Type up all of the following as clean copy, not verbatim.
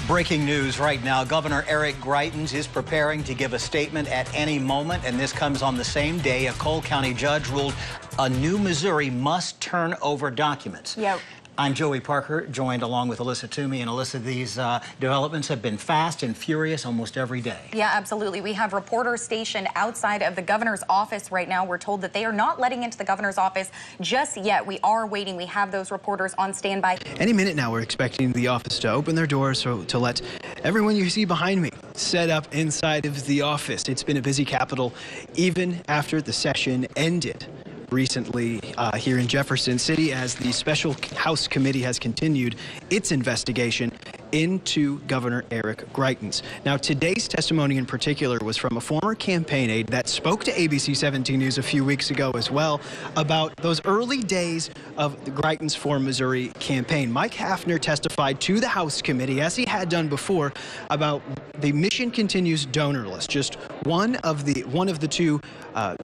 Breaking news right now. Governor Eric Greitens is preparing to give a statement at any moment, and this comes on the same day a Cole County judge ruled a new Missouri must turn over documents. Yep. I'm Joey Parker, joined along with Alyssa Toomey. And Alyssa, these developments have been fast and furious almost every day. Yeah, absolutely. We have reporters stationed outside of the governor's office right now. We're told that they are not letting into the governor's office just yet. We are waiting. We have those reporters on standby. Any minute now, we're expecting the office to open their doors to let everyone you see behind me set up inside of the office. It's been a busy Capitol even after the session ended recently here in Jefferson City, as the special House committee has continued its investigation into Governor Eric Greitens. Now, today's testimony in particular was from a former campaign aide that spoke to ABC 17 News a few weeks ago as well about those early days of the Greitens for Missouri campaign. Mike Hafner testified to the House committee, as he had done before, about the Mission Continues donor list, just one of the two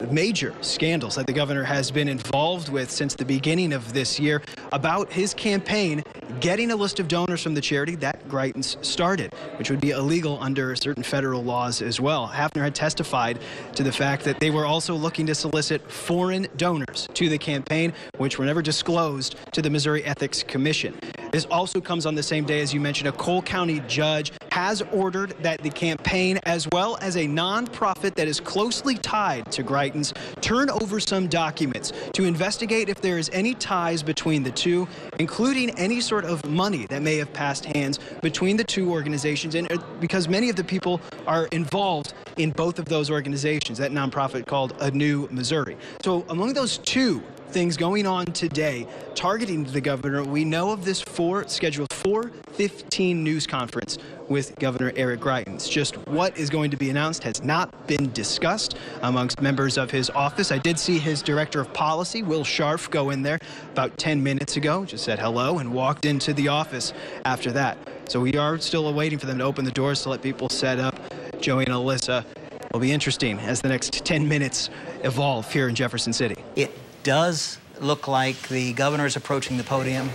major scandals that the governor has been involved with since the beginning of this year, about his campaign getting a list of donors from the charity that Greitens started, which would be illegal under certain federal laws as well. Hafner had testified to the fact that they were also looking to solicit foreign donors to the campaign, which were never disclosed to the Missouri Ethics Commission. This also comes on the same day, as you mentioned, a Cole County judge has ordered that the campaign, as well as a nonprofit that is closely tied to Greitens, turn over some documents to investigate if there is any ties between the two, including any sort of money that may have passed hands between the two organizations, and because many of the people are involved in both of those organizations, that nonprofit called A New Missouri. So among those two things going on today targeting the governor, we know of this scheduled 4:15 news conference with Governor Eric Greitens. Just what is going to be announced has not been discussed amongst members of his office. I did see his director of policy, Will Scharf, go in there about 10 minutes ago, just said hello and walked into the office after that. So we are still waiting for them to open the doors to let people set up. Joey and Alyssa, will be interesting as the next 10 minutes evolve here in Jefferson City. It does look like the governor is approaching the podium.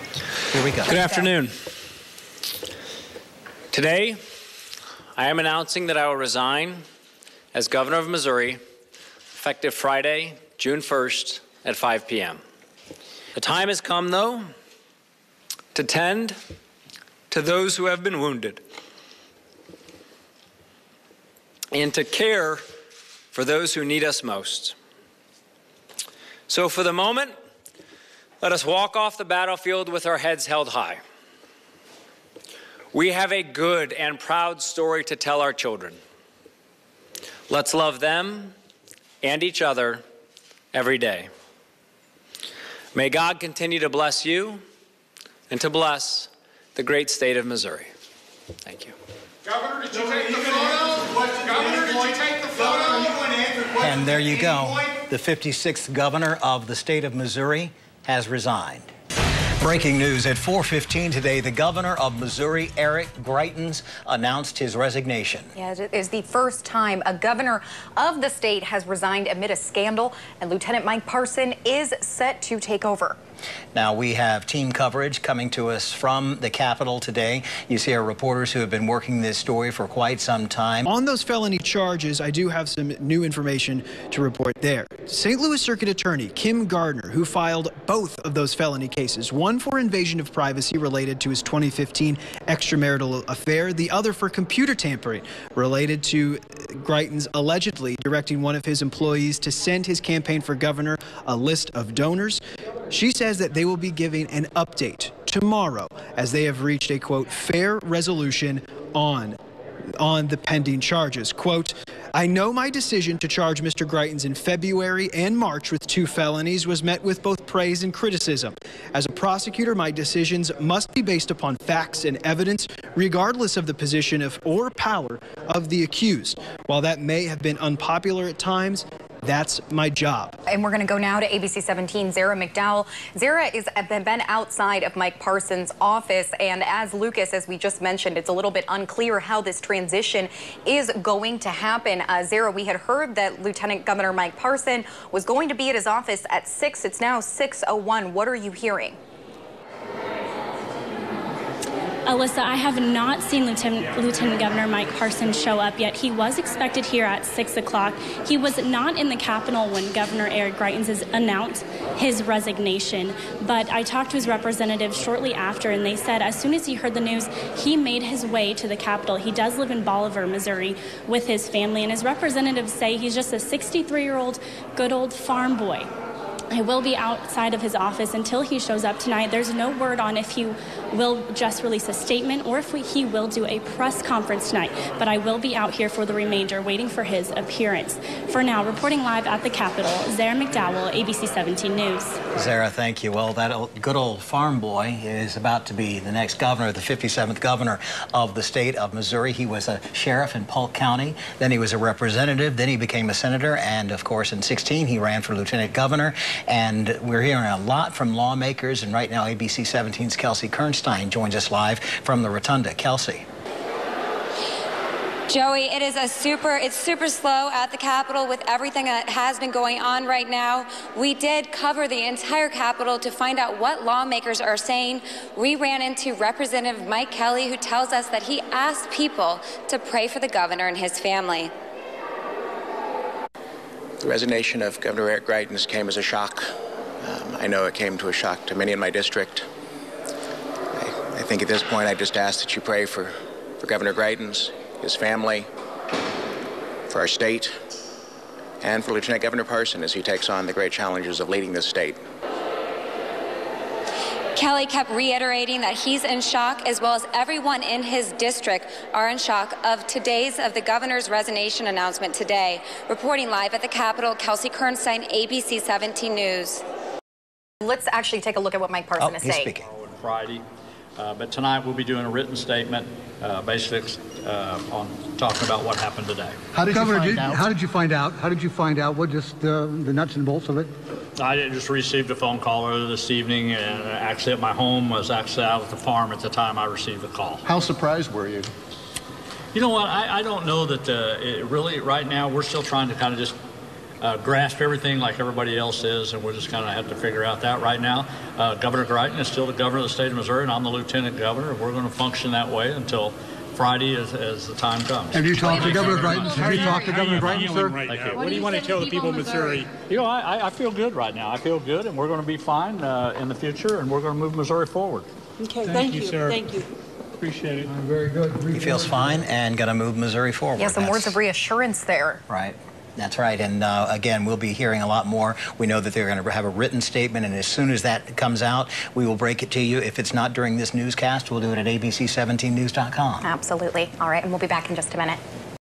Here we go. Good afternoon. Today, I am announcing that I will resign as governor of Missouri, effective Friday, June 1st at 5 p.m. The time has come, though, to tend to those who have been wounded and to care for those who need us most. So for the moment, let us walk off the battlefield with our heads held high. We have a good and proud story to tell our children. Let's love them and each other every day. May God continue to bless you and to bless the great state of Missouri. Thank you. Governor, did you take the photo? Governor, did you take the photo? And there you go. The 56th governor of the state of Missouri has resigned. Breaking news at 4:15 today, the governor of Missouri, Eric Greitens, announced his resignation. Yeah, it is the first time a governor of the state has resigned amid a scandal, and Lieutenant Mike Parson is set to take over. Now, we have team coverage coming to us from the Capitol today. You see our reporters who have been working this story for quite some time. On those felony charges, I do have some new information to report there. St. Louis Circuit Attorney Kim Gardner, who filed both of those felony cases, one for invasion of privacy related to his 2015 extramarital affair, the other for computer tampering related to Greitens allegedly directing one of his employees to send his campaign for governor a list of donors. She says that they will be giving an update tomorrow as they have reached a, quote, fair resolution on the pending charges. Quote, I know my decision to charge Mr. Greitens in February and March with 2 felonies was met with both praise and criticism. As a prosecutor, my decisions must be based upon facts and evidence, regardless of the position or power of the accused. While that may have been unpopular at times, that's my job. And we're going to go now to ABC 17, Zara McDowell. Zara has been outside of Mike Parson's office, and as Lucas, as we just mentioned, it's a little bit unclear how this transition is going to happen. Zara, we had heard that Lieutenant Governor Mike Parson was going to be at his office at 6. It's now 6:01. What are you hearing? Alyssa, I have not seen Lieutenant Governor Mike Parsons show up yet. He was expected here at 6 o'clock. He was not in the Capitol when Governor Eric Greitens has announced his resignation, but I talked to his representatives shortly after, and they said as soon as he heard the news, he made his way to the Capitol. He does live in Bolivar, Missouri, with his family, and his representatives say he's just a 63-year-old good old farm boy. I will be outside of his office until he shows up tonight. There's no word on if he will just release a statement or if he will do a press conference tonight, but I will be out here for the remainder, waiting for his appearance. For now, reporting live at the Capitol, Zara McDowell, ABC 17 News. Zara, thank you. Well, that good old farm boy is about to be the next governor, the 57th governor of the state of Missouri. He was a sheriff in Polk County, then he was a representative, then he became a senator, and of course in 2016 he ran for lieutenant governor. And we're hearing a lot from lawmakers, and right now ABC 17's Kelsey Kernstein joins us live from the Rotunda. Kelsey. Joey, it's super slow at the Capitol with everything that has been going on right now. We did cover the entire Capitol to find out what lawmakers are saying. We ran into Representative Mike Kelly, who tells us that he asked people to pray for the governor and his family. The resignation of Governor Eric Greitens came as a shock. I know it came to a shock to many in my district. I think at this point I just ask that you pray for Governor Greitens, his family, for our state, and for Lieutenant Governor Parsons as he takes on the great challenges of leading this state. Kelly kept reiterating that he's in shock, as well as everyone in his district are in shock of the governor's resignation announcement today. Reporting live at the Capitol, Kelsey Kernstein, ABC 17 News. Let's actually take a look at what Mike Parsons is saying. Speaking. Friday, but tonight we'll be doing a written statement, basically on talking about what happened today. How did you find out? How did you find out? What just the nuts and bolts of it? I just received a phone call earlier this evening, and actually at my home. Was actually out at the farm at the time I received the call. How surprised were you? You know what? I don't know that it really, right now, we're still trying to kind of just grasp everything like everybody else is, and we'll just kind of have to figure out that right now. Governor Greitens is still the governor of the state of Missouri, and I'm the lieutenant governor. We're going to function that way until Friday as the time comes. Have you talked to Governor Greitens? Have you talked to Governor Greitens, sir? Thank you. What do you want to tell the people of Missouri? You know, I feel good right now. I feel good, and we're going to be fine in the future, and we're going to move Missouri forward. Okay, thank you, sir. Thank you. Appreciate it. Very good. He feels fine and going to move Missouri forward. Yeah, some words of reassurance there. Right. That's right. And again, we'll be hearing a lot more. We know that they're going to have a written statement, and as soon as that comes out, we will break it to you. If it's not during this newscast, we'll do it at abc17news.com. Absolutely. All right, and we'll be back in just a minute.